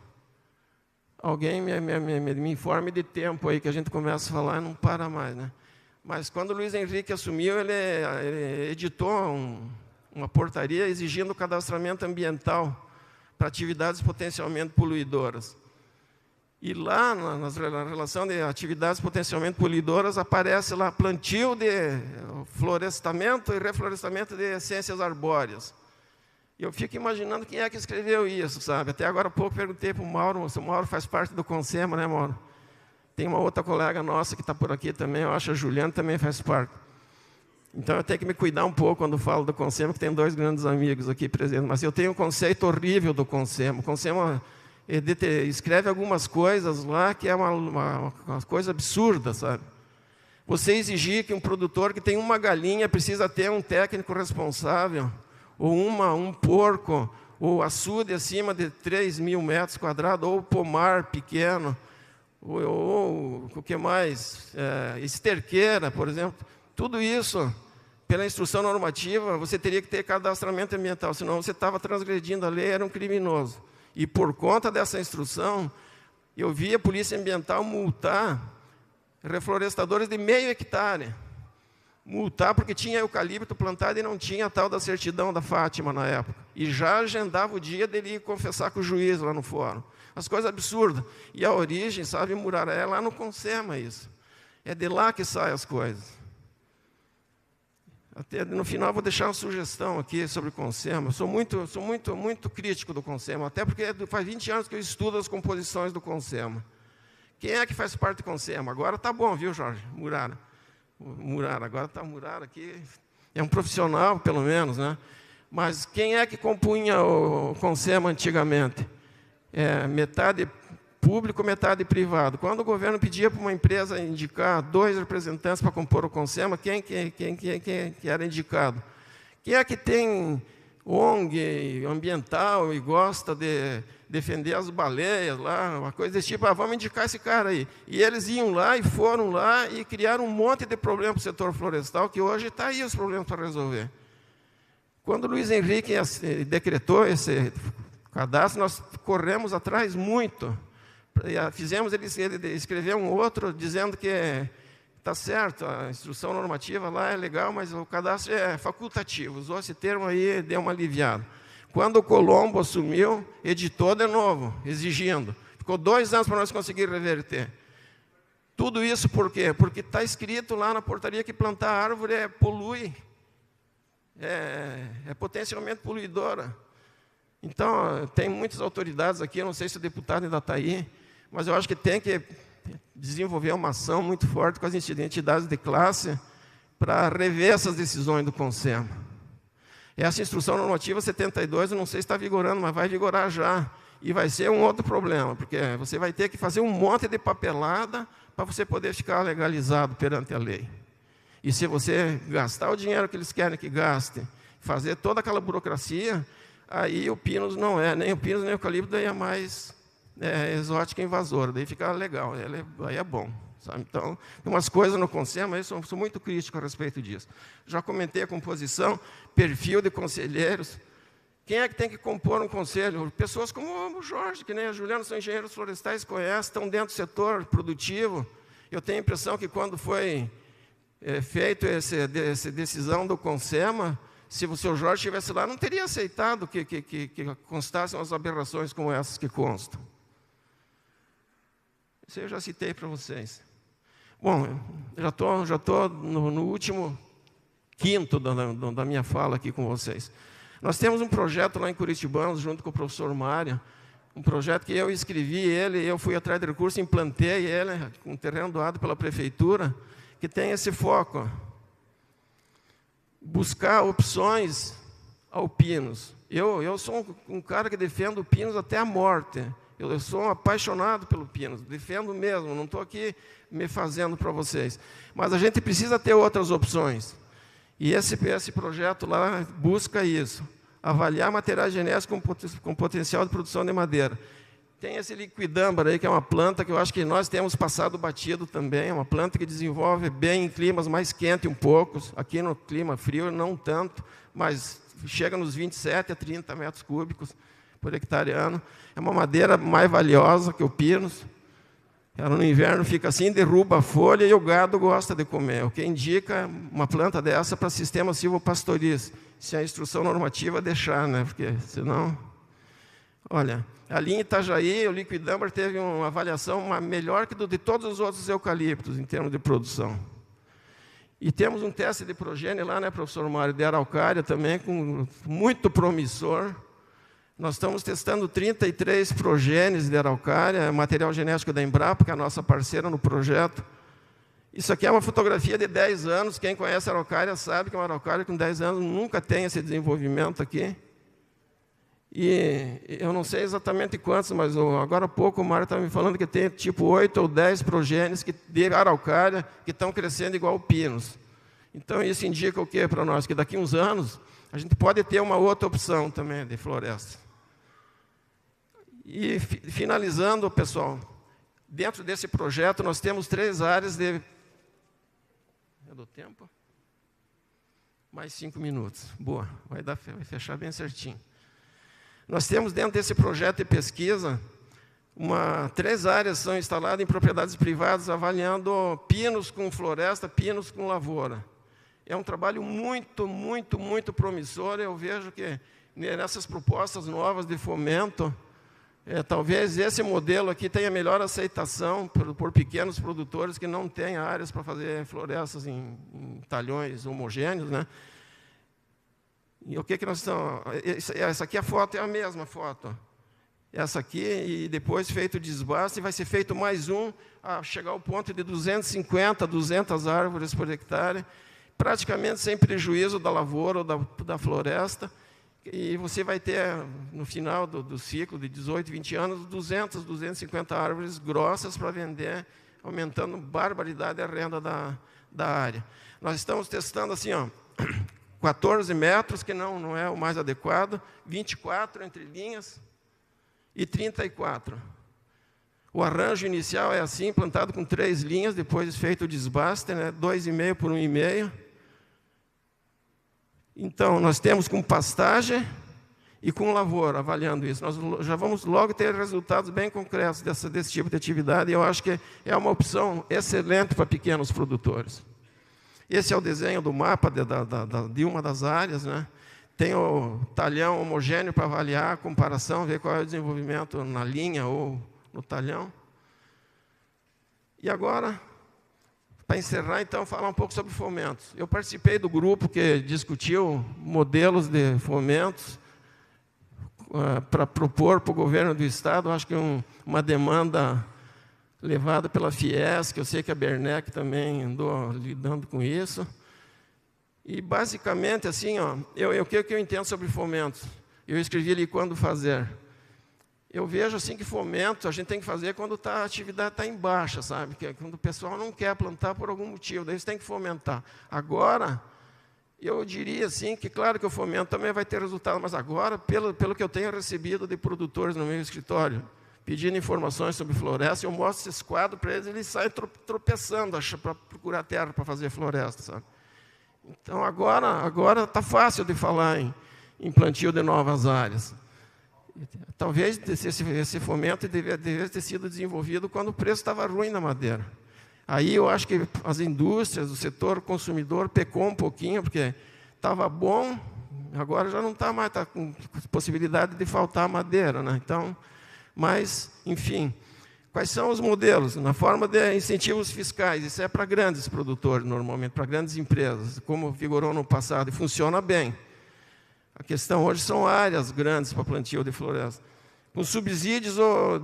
Alguém me informe de tempo aí, que a gente começa a falar e não para mais, né? Mas quando o Luiz Henrique assumiu, ele editou uma portaria exigindo o cadastramento ambiental para atividades potencialmente poluidoras. E lá, na relação de atividades potencialmente poluidoras, aparece lá plantio de florestamento e reflorestamento de essências arbóreas. E eu fico imaginando quem é que escreveu isso, sabe? Até agora há pouco perguntei para o Mauro, se o Mauro faz parte do CONSEMA, né, Mauro? Tem uma outra colega nossa que está por aqui também, eu acho a Juliana também faz parte. Então, eu tenho que me cuidar um pouco quando falo do CONSEMA, que tem dois grandes amigos aqui presentes. Mas eu tenho um conceito horrível do CONSEMA. O CONSEMA escreve algumas coisas lá que é uma coisa absurda, sabe? Você exigir que um produtor que tem uma galinha precisa ter um técnico responsável, ou um porco, ou açude acima de 3.000 metros quadrados, ou pomar pequeno, ou o que mais? Esterqueira, por exemplo. Tudo isso, pela instrução normativa, você teria que ter cadastramento ambiental, senão você estava transgredindo a lei, era um criminoso. E por conta dessa instrução, eu vi a Polícia Ambiental multar reflorestadores de meio hectare. Multar porque tinha eucalipto plantado e não tinha a tal da certidão da Fátima na época. E já agendava o dia dele ir confessar com o juiz lá no fórum. As coisas absurdas. E a origem, sabe, Muraré, é lá no Consema isso. É de lá que saem as coisas. Até no final vou deixar uma sugestão aqui sobre o Consema. Eu sou muito crítico do Consema, até porque faz 20 anos que eu estudo as composições do Consema. Quem é que faz parte do Consema? Agora está bom, viu, Jorge? Murara, agora está Murara aqui. É um profissional, pelo menos, né? Mas quem é que compunha o Consema antigamente? Metade público, metade privado. Quando o governo pedia para uma empresa indicar 2 representantes para compor o Consema, quem era indicado? Quem é que tem ONG ambiental e gosta de defender as baleias lá, uma coisa desse tipo? Vamos indicar esse cara aí. E eles iam lá e foram lá e criaram um monte de problemas para o setor florestal, que hoje está aí os problemas para resolver. Quando o Luiz Henrique decretou esse cadastro, nós corremos atrás muito. Fizemos ele escrever um outro dizendo que está certo, a instrução normativa lá é legal, mas o cadastro é facultativo. Usou esse termo aí, deu uma aliviada. Quando o Colombo assumiu, editou de novo, exigindo. Ficou 2 anos para nós conseguir reverter. Tudo isso por quê? Porque está escrito lá na portaria que plantar árvore polui, é potencialmente poluidora. Então, tem muitas autoridades aqui, eu não sei se o deputado ainda está aí, mas eu acho que tem que desenvolver uma ação muito forte com as entidades de classe para rever essas decisões do Consema. Essa instrução normativa 72, eu não sei se está vigorando, mas vai vigorar já. E vai ser um outro problema, porque você vai ter que fazer um monte de papelada para você poder ficar legalizado perante a lei. E se você gastar o dinheiro que eles querem que gaste, fazer toda aquela burocracia, aí o pinus não é, nem o pinus nem o eucalipto, daí é mais exótica e invasora, daí fica legal, aí é bom. Sabe? Então, tem umas coisas no Consema, eu sou muito crítico a respeito disso. Já comentei a composição, perfil de conselheiros. Quem é que tem que compor um conselho? Pessoas como o Jorge, que nem a Juliana, são engenheiros florestais, conhecem, estão dentro do setor produtivo. Eu tenho a impressão que quando foi feito essa decisão do Consema, se o seu Jorge estivesse lá, não teria aceitado que constassem as aberrações como essas que constam. Isso eu já citei para vocês. Bom, já estou no último quinto da minha fala aqui com vocês. Nós temos um projeto lá em Curitibanos, junto com o professor Mário, um projeto que eu escrevi ele, eu fui atrás de recurso, implantei ele, com um terreno doado pela prefeitura, que tem esse foco. Buscar opções ao Pinus. Eu sou um cara que defendo o Pinus até a morte. Eu sou um apaixonado pelo Pinus, defendo mesmo, não estou aqui me fazendo para vocês. Mas a gente precisa ter outras opções. E esse projeto lá busca isso. Avaliar materiais genéticos com potencial de produção de madeira. Tem esse liquidâmbar aí, que é uma planta que eu acho que nós temos passado batido também. É uma planta que desenvolve bem em climas mais quentes um pouco. Aqui no clima frio não tanto, mas chega nos 27 a 30 metros cúbicos por hectare ano. É uma madeira mais valiosa que o pinus. Ela no inverno fica assim, derruba a folha e o gado gosta de comer. O que indica uma planta dessa para sistema silvopastoriz. Se a instrução normativa deixar, né? Porque senão... Olha, ali em Itajaí, o liquidâmbar teve uma avaliação melhor que de todos os outros eucaliptos, em termos de produção. E temos um teste de progênie lá, né, professor Mário, de araucária também, muito promissor. Nós estamos testando 33 progênies de araucária, material genético da Embrapa, que é a nossa parceira no projeto. Isso aqui é uma fotografia de 10 anos. Quem conhece a araucária sabe que uma araucária com 10 anos nunca tem esse desenvolvimento aqui. E eu não sei exatamente quantos, mas agora há pouco o Mário estava me falando que tem tipo 8 ou 10 progênies de araucária que estão crescendo igual o pinus. Então isso indica o quê para nós? Que daqui a uns anos a gente pode ter uma outra opção também de floresta. E, finalizando, pessoal, dentro desse projeto nós temos 3 áreas de... É do tempo? Mais 5 minutos. Boa, vai fechar bem certinho. Nós temos dentro desse projeto de pesquisa, 3 áreas são instaladas em propriedades privadas, avaliando pinos com floresta, pinos com lavoura. É um trabalho muito, muito, muito promissor. Eu vejo que nessas propostas novas de fomento, talvez esse modelo aqui tenha melhor aceitação por pequenos produtores que não têm áreas para fazer florestas em talhões homogêneos, né? E o que nós estamos... Essa aqui a foto é a mesma foto. Essa aqui, e depois feito o desbaste, vai ser feito mais um, a chegar ao ponto de 250, 200 árvores por hectare, praticamente sem prejuízo da lavoura ou da floresta. E você vai ter, no final do ciclo de 18, 20 anos, 200, 250 árvores grossas para vender, aumentando barbaridade a renda da área. Nós estamos testando assim, 14 metros, que não é o mais adequado, 24 entre linhas e 34. O arranjo inicial é assim, plantado com 3 linhas, depois feito o desbaste, né, 2,5 por 1,5. Então, nós temos com pastagem e com lavoura, avaliando isso. Nós já vamos logo ter resultados bem concretos desse tipo de atividade, e eu acho que é uma opção excelente para pequenos produtores. Esse é o desenho do mapa de uma das áreas, né? Tem o talhão homogêneo para avaliar a comparação, ver qual é o desenvolvimento na linha ou no talhão. E agora, para encerrar, então, falar um pouco sobre fomentos. Eu participei do grupo que discutiu modelos de fomentos para propor para o governo do Estado. Acho que uma demanda levada pela Fiesc, que eu sei que a Bernec também andou lidando com isso. E, basicamente, assim, o que eu entendo sobre fomentos? Eu escrevi ali quando fazer. Eu vejo assim que fomento a gente tem que fazer quando a atividade está em baixa, sabe? Que é quando o pessoal não quer plantar por algum motivo, daí você tem que fomentar. Agora, eu diria assim que, claro que o fomento também vai ter resultado, mas agora, pelo que eu tenho recebido de produtores no meu escritório, pedindo informações sobre floresta, eu mostro esse quadro para eles saem tropeçando para procurar terra para fazer floresta, sabe? Então, agora está fácil de falar em plantio de novas áreas. Talvez esse fomento devia ter sido desenvolvido quando o preço estava ruim na madeira. Aí eu acho que as indústrias, o setor consumidor pecou um pouquinho, porque estava bom, agora já não está mais, está com possibilidade de faltar madeira, né? Então, mas, enfim, quais são os modelos? Na forma de incentivos fiscais, isso é para grandes produtores, normalmente, para grandes empresas, como vigorou no passado, e funciona bem. A questão hoje são áreas grandes para plantio de floresta. Com subsídios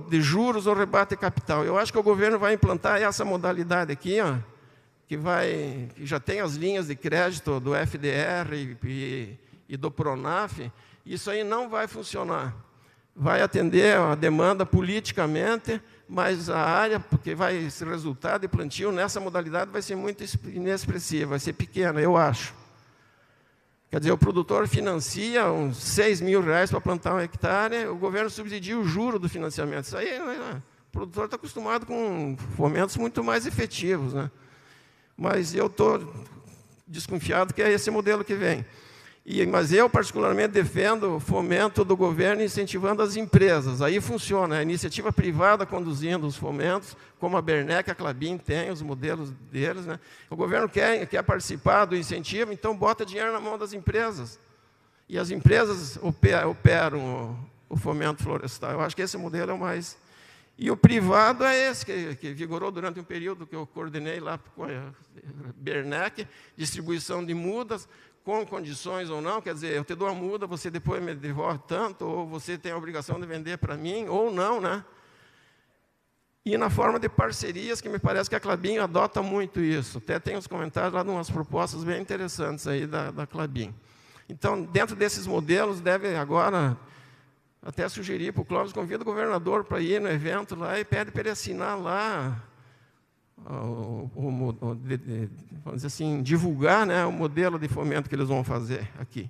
de juros ou rebate de capital. Eu acho que o governo vai implantar essa modalidade aqui, que já tem as linhas de crédito do FDR e do Pronaf. Isso aí não vai funcionar. Vai atender a demanda politicamente, mas a área, porque esse resultado de plantio nessa modalidade vai ser muito inexpressivo, vai ser pequena, eu acho. Quer dizer, o produtor financia uns 6 mil reais para plantar 1 hectare, o governo subsidia o juro do financiamento. Isso aí, o produtor está acostumado com fomentos muito mais efetivos, né? Mas eu estou desconfiado que é esse modelo que vem. Mas eu, particularmente, defendo o fomento do governo incentivando as empresas. Aí funciona, a iniciativa privada conduzindo os fomentos, como a Bernec, a Klabin tem os modelos deles, né? O governo quer participar do incentivo, então bota dinheiro na mão das empresas. E as empresas operam o fomento florestal. Eu acho que esse modelo é o mais... E o privado é esse, que vigorou durante um período que eu coordenei lá com a Bernec, distribuição de mudas, com condições ou não, quer dizer, eu te dou a muda, você depois me devolve tanto, ou você tem a obrigação de vender para mim, ou não, né? E na forma de parcerias, que me parece que a Klabin adota muito isso. Até tem uns comentários lá de umas propostas bem interessantes aí da Klabin. Então, dentro desses modelos, deve agora até sugerir para o Clóvis, convida o governador para ir no evento lá e pede para ele assinar lá, vamos dizer assim, divulgar, né, o modelo de fomento que eles vão fazer aqui.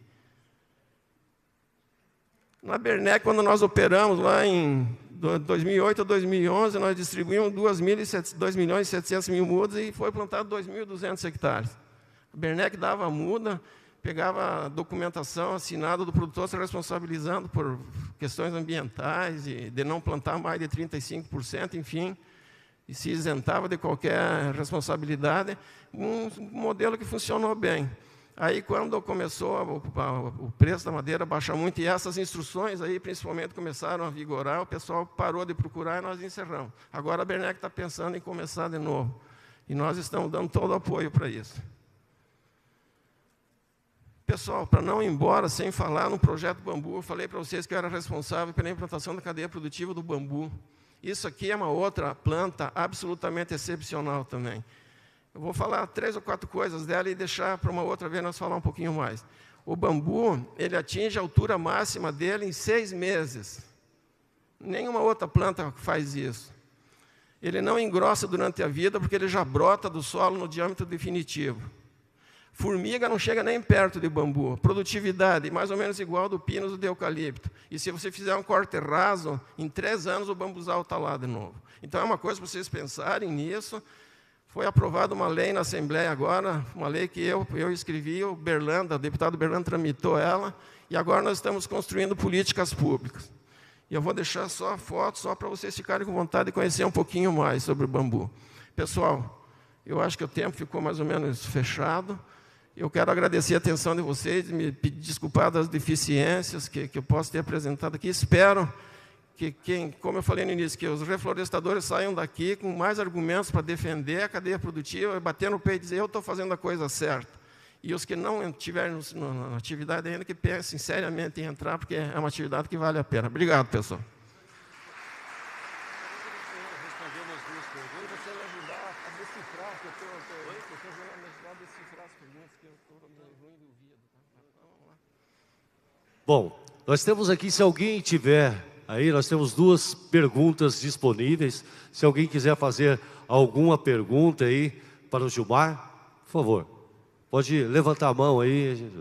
Na Bernec, quando nós operamos lá em 2008 a 2011, nós distribuímos 2.700.000 mudas e foi plantado 2.200 hectares. A Bernec dava a muda, pegava a documentação assinada do produtor se responsabilizando por questões ambientais e de não plantar mais de 35%, enfim, e se isentava de qualquer responsabilidade, um modelo que funcionou bem. Aí, quando começou o preço da madeira a baixar muito, e essas instruções aí, principalmente, começaram a vigorar, o pessoal parou de procurar e nós encerramos. Agora a Bernec está pensando em começar de novo. E nós estamos dando todo o apoio para isso. Pessoal, para não ir embora sem falar no projeto bambu, eu falei para vocês que eu era responsável pela implantação da cadeia produtiva do bambu. Isso aqui é uma outra planta absolutamente excepcional também. Eu vou falar 3 ou 4 coisas dela e deixar para uma outra vez nós falar um pouquinho mais. O bambu, ele atinge a altura máxima dele em 6 meses. Nenhuma outra planta faz isso. Ele não engrossa durante a vida, porque ele já brota do solo no diâmetro definitivo. Formiga não chega nem perto de bambu. Produtividade, mais ou menos igual do pinus ou do eucalipto. E se você fizer um corte raso, em 3 anos o bambuzal está lá de novo. Então é uma coisa para vocês pensarem nisso. Foi aprovada uma lei na Assembleia agora, uma lei que eu escrevi, o deputado Berlanda tramitou ela, e agora nós estamos construindo políticas públicas. E eu vou deixar só a foto, só para vocês ficarem com vontade de conhecer um pouquinho mais sobre o bambu. Pessoal, eu acho que o tempo ficou mais ou menos fechado. Eu quero agradecer a atenção de vocês, me desculpar das deficiências que eu posso ter apresentado aqui. Espero que, como eu falei no início, que os reflorestadores saiam daqui com mais argumentos para defender a cadeia produtiva, bater no peito e dizer, eu estou fazendo a coisa certa. E os que não estiverem na atividade ainda, que pensem seriamente em entrar, porque é uma atividade que vale a pena. Obrigado, pessoal. Bom, nós temos aqui, se alguém tiver aí, nós temos 2 perguntas disponíveis. Se alguém quiser fazer alguma pergunta aí para o Gilmar, por favor, pode levantar a mão aí.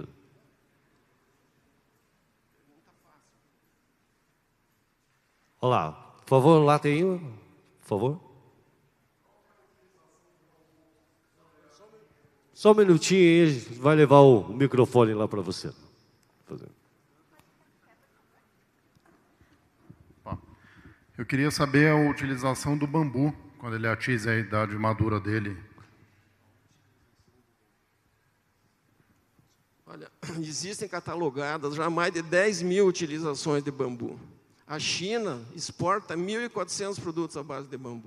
Olha lá, por favor, lá tem um, por favor. Só um minutinho aí, vai levar o microfone lá para você. Eu queria saber a utilização do bambu, quando ele atinge a idade madura dele. Olha, existem catalogadas já mais de 10.000 utilizações de bambu. A China exporta 1.400 produtos à base de bambu.